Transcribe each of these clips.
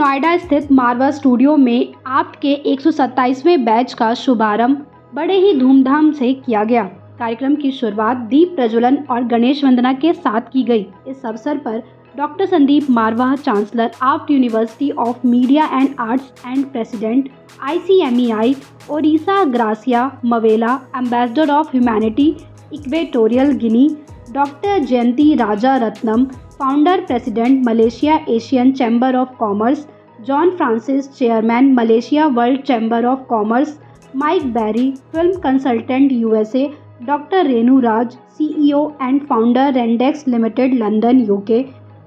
नोएडा स्थित मारवा स्टूडियो में आप्ट के 127वें बैच का शुभारंभ बड़े ही धूमधाम से किया गया। कार्यक्रम की शुरुआत दीप प्रज्वलन और गणेश वंदना के साथ की गई। इस अवसर पर doctor Sandeep Marwah, chancellor AAFT university of media and arts and president ICMEI ओडिशा Gracia Mavela, ambassador of humanity Equatorial Guinea, doctor Jayanthi Raja Ratnam, founder president Malaysia Asian chamber of commerce, John Francis chairman Malaysia world chamber of commerce, Mike Barry film consultant USA, doctor Renu Raj CEO and founder Rendex limited London UK,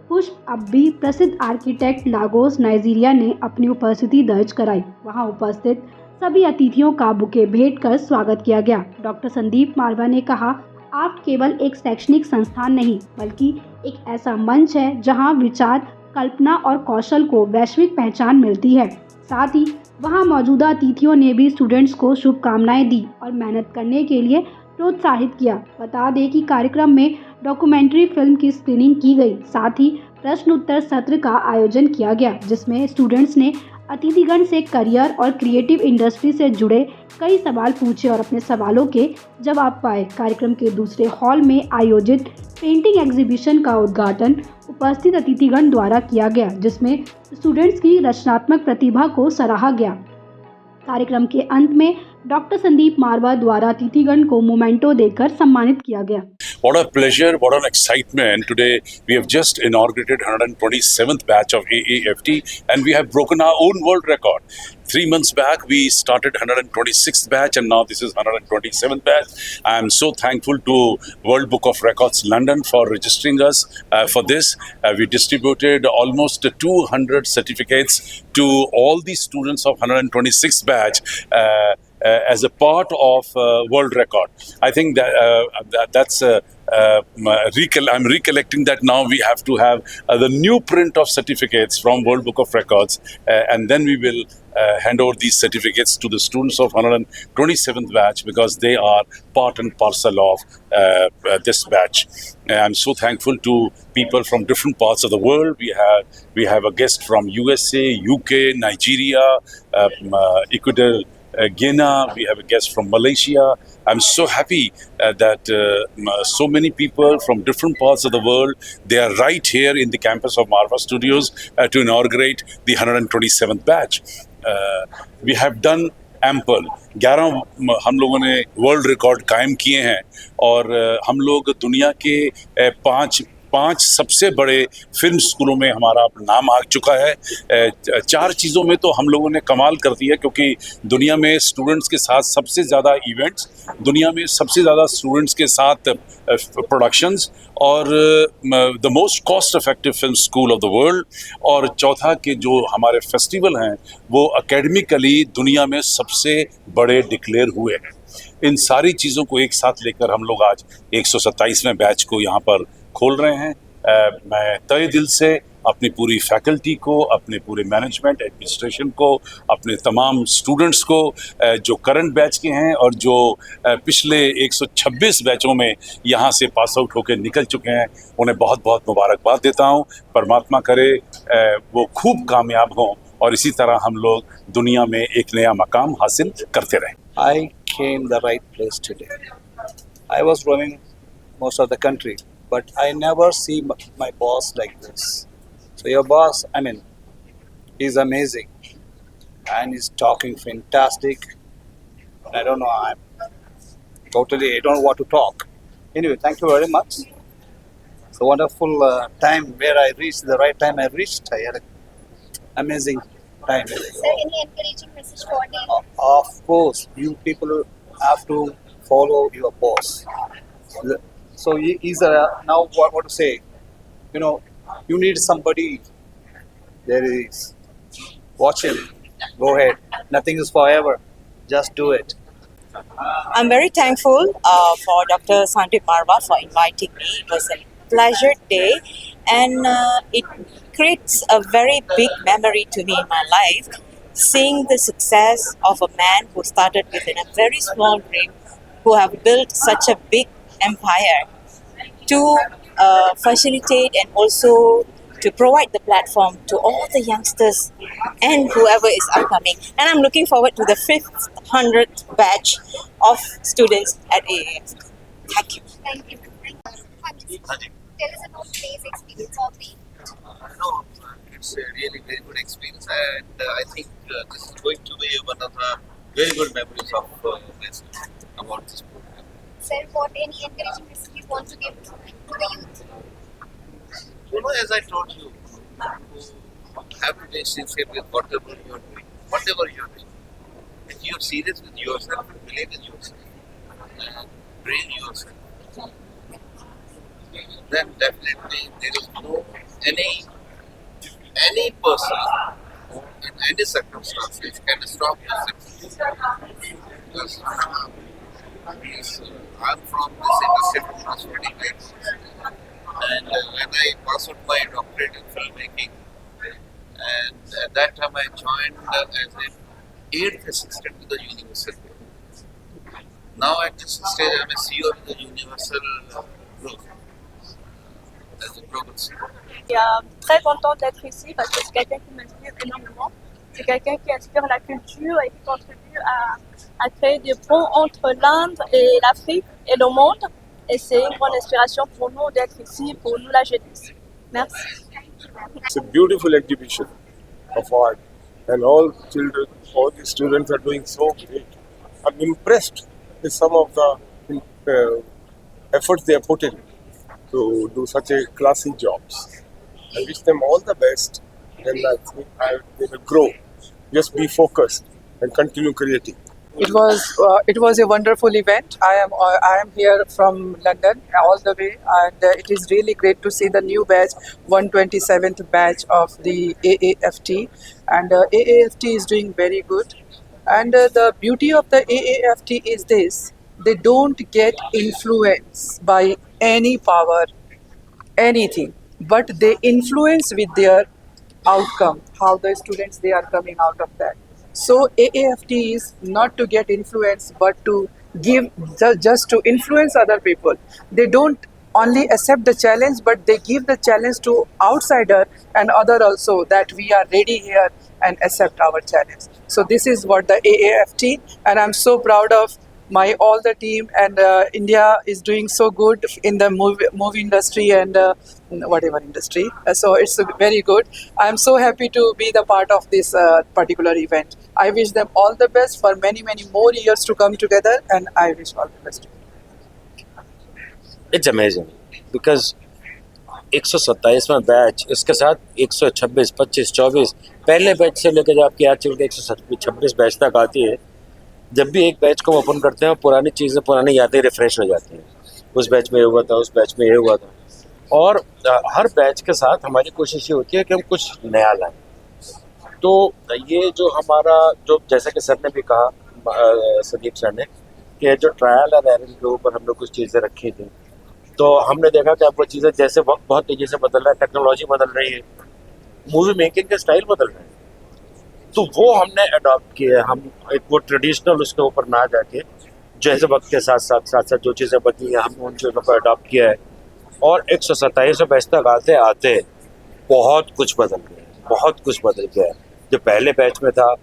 Pushp अब्बी प्रसिद्ध architect Lagos Nigeria ने अपनी उपस्थिति दर्ज कराई। वहां उपस्थित सभी अतिथियों का बुके भेंट कर स्वागत किया गया। डॉक्टर संदीप मारवा ने कहा, आप्ट केवल एक शैक्षणिक संस्थान नहीं बल्कि एक ऐसा मंच है जहां विचार, कल्पना और कौशल को वैश्विक पहचान मिलती है। साथ ही वहां मौजूदा अतिथियों ने भी स्टूडेंट्स को शुभकामनाएं दी और मेहनत करने के लिए प्रोत्साहित किया। बता दें कि कार्यक्रम में डॉक्यूमेंट्री फिल्म की स्क्रीनिंग की गई। साथ ही प्रश्न उत्तर सत्र का आयोजन किया गया जिसमें स्टूडेंट्स ने अतिथिगण से करियर और क्रिएटिव इंडस्ट्री से जुड़े कई सवाल पूछे और अपने सवालों के जवाब पाए। कार्यक्रम के दूसरे हॉल में आयोजित पेंटिंग एग्जीबिशन का उद्घाटन उपस्थित अतिथिगण द्वारा किया गया जिसमें स्टूडेंट्स की रचनात्मक प्रतिभा को सराहा गया। कार्यक्रम के अंत में डॉक्टर संदीप मारवा द्वारा अतिथिगण को मोमेंटो देकर सम्मानित किया गया। What a pleasure, what an excitement. Today we have just inaugurated 127th batch of AAFT and we have broken our own world record. 3 months back we started 126th batch and now this is 127th batch. I am so thankful to World Book of Records London for registering us for this. We distributed almost 200 certificates to all the students of 126th batch as a part of world record. I think that's I'm recollecting that now we have to have the new print of certificates from World Book of Records and then we will hand over these certificates to the students of 127th batch because they are part and parcel of this batch. I'm so thankful to people from different parts of the world. We have a guest from USA, UK, Nigeria, Ecuador, Guinea. We have a guest from Malaysia. I'm so happy that so many people from different parts of the world, they are right here in the campus of Marva Studios to inaugurate the 127th batch. We have done ample 11 हम लोगों ने world record कायम किए हैं और हम लोग दुनिया के पांच सबसे बड़े फिल्म स्कूलों में हमारा नाम आ चुका है। 4 चीज़ों में तो हम लोगों ने कमाल कर दिया क्योंकि दुनिया में स्टूडेंट्स के साथ सबसे ज़्यादा इवेंट्स, दुनिया में सबसे ज़्यादा स्टूडेंट्स के साथ प्रोडक्शंस और the most cost effective film school of the world और चौथा के जो हमारे फेस्टिवल हैं वो एकेडमिकली दुनिया में सबसे बड़े डिक्लेयर हुए हैं। इन सारी चीज़ों को एक साथ लेकर हम लोग आज 127वें बैच को यहाँ पर खोल रहे हैं। मैं तहे दिल से अपनी पूरी फैकल्टी को, अपने पूरे मैनेजमेंट एडमिनिस्ट्रेशन को, अपने तमाम स्टूडेंट्स को जो करंट बैच के हैं और जो पिछले 126 बैचों में यहाँ से पास आउट होकर निकल चुके हैं, उन्हें बहुत बहुत मुबारकबाद देता हूँ। परमात्मा करे वो खूब कामयाब हों और इसी तरह हम लोग दुनिया में एक नया मकाम हासिल करते रहें। I came the right place today. I was roaming most of the country, but I never see my boss like this. So your boss, I mean, he's amazing and he's talking fantastic. I don't know, I don't know what to talk. Anyway, thank you very much. It's a wonderful time where I reached, the right time I reached. I had an amazing time. Sir, any encouraging message for the... Of course, you people have to follow your boss. So he's now what to say? You know, you need somebody. There is. Watch him. Go ahead. Nothing is forever. Just do it. I'm very thankful for Dr. Sandeep Marva for inviting me. It was a pleasure day and it creates a very big memory to me in my life, seeing the success of a man who started within a very small dream, who have built such a big empire to facilitate and also to provide the platform to all the youngsters and whoever is upcoming. And I'm looking forward to the 500th batch of students at AAF. Thank you. Thank you. Tell us about today's experience of the No, it's a really very good experience, and I think this is going to be one of the very good memories of this about this program. sir. What any encouraging message you want to give to the youth? You know, as I told you, you have to be sincere with whatever you are doing. Whatever you are doing, if you are serious with yourself, believe in yourself, and train yourself, then definitely there is no any person in any circumstances can stop your success. Because I'm from this industry for past 20 years, and when I passed out my doctorate in filmmaking, and at that time I joined as an 8th assistant to the Universal Group. Now at this stage I'm a CEO of the Universal Group as a global CEO. Très contente d'être ici parce que c'est quelqu'un qui m'inspire énormément. C'est quelqu'un qui inspire la culture et qui contribue à créer des ponts entre l'Inde et l'Afrique et le monde. Et c'est une grande inspiration pour nous d'être ici, pour nous la jeunesse. Merci. It's a beautiful exhibition of art, and all children, all the students are doing so great. I'm impressed with some of the efforts they have put in to do such a classy jobs. I wish them all the best, and I think they will grow. Just be focused and continue creating. It was a wonderful event. I am here from London all the way, and it is really great to see the new batch, 127th batch of the AAFT, and AAFT is doing very good. And the beauty of the AAFT is this: they don't get influenced by any power, anything, but they influence with their outcome, how the students they are coming out of that. So AAFT is not to get influenced, but to give, just to influence other people. They don't only accept the challenge, but they give the challenge to outsider and other also, that we are ready here and accept our challenge. So this is what the AAFT, and I'm so proud of all the team, and India is doing so good in the movie industry and whatever industry. So it's very good. I'm so happy to be the part of this particular event. I wish them all the best for many more years to come together, and I wish all the best. It's amazing because 127वां batch, इसके साथ 126, 25, 24 पहले batch से लेकर आपकी आज चल के 126 बैच तक आती है. जब भी एक बैच को ओपन करते हैं, पुरानी चीज़ें, पुरानी यादें रिफ्रेश हो जाती हैं. उस बैच में ये हुआ था, उस बैच में ये हुआ था. और हर बैच के साथ हमारी कोशिश ये होती है कि हम कुछ नया लाएं. तो ये जो हमारा, जो जैसा कि सर ने भी कहा, संदीप सर ने, कि जो ट्रायल और एरर के ऊपर हम लोग कुछ चीज़ें रखी थी, तो हमने देखा कि अब वो चीज़ें जैसे बहुत तेज़ी से बदल रहा है, टेक्नोलॉजी बदल रही है, मूवी मेकिंग के स्टाइल बदल रहे हैं, तो वो हमने अडॉप्ट किया. हम एक वो ट्रेडिशनल उसके ऊपर ना जाके, जैसे वक्त के साथ साथ जो चीज़ें बदली हैं, हमने उन चीज़ों को अडॉप्ट किया है. और 127 बैच तक आते आते बहुत कुछ बदल गया है, बहुत कुछ बदल गया है. जो पहले बैच में था,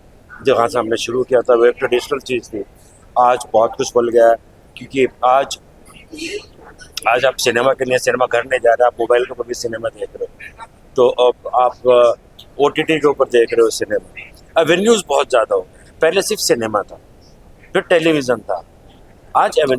जहाँ से हमने शुरू किया था, वो एक ट्रेडिशनल चीज़ थी. आज बहुत कुछ बदल गया है, क्योंकि आज आप सिनेमा के लिए सिनेमा घर नहीं जा रहे, आप मोबाइल के ऊपर भी सिनेमा देख रहे हो, तो अब आप OTT के ऊपर देख रहे हो सिनेमा. एवेन्यूज़ बहुत ज़्यादा हो. पहले सिर्फ सिनेमा था, फिर टेलीविज़न था, आज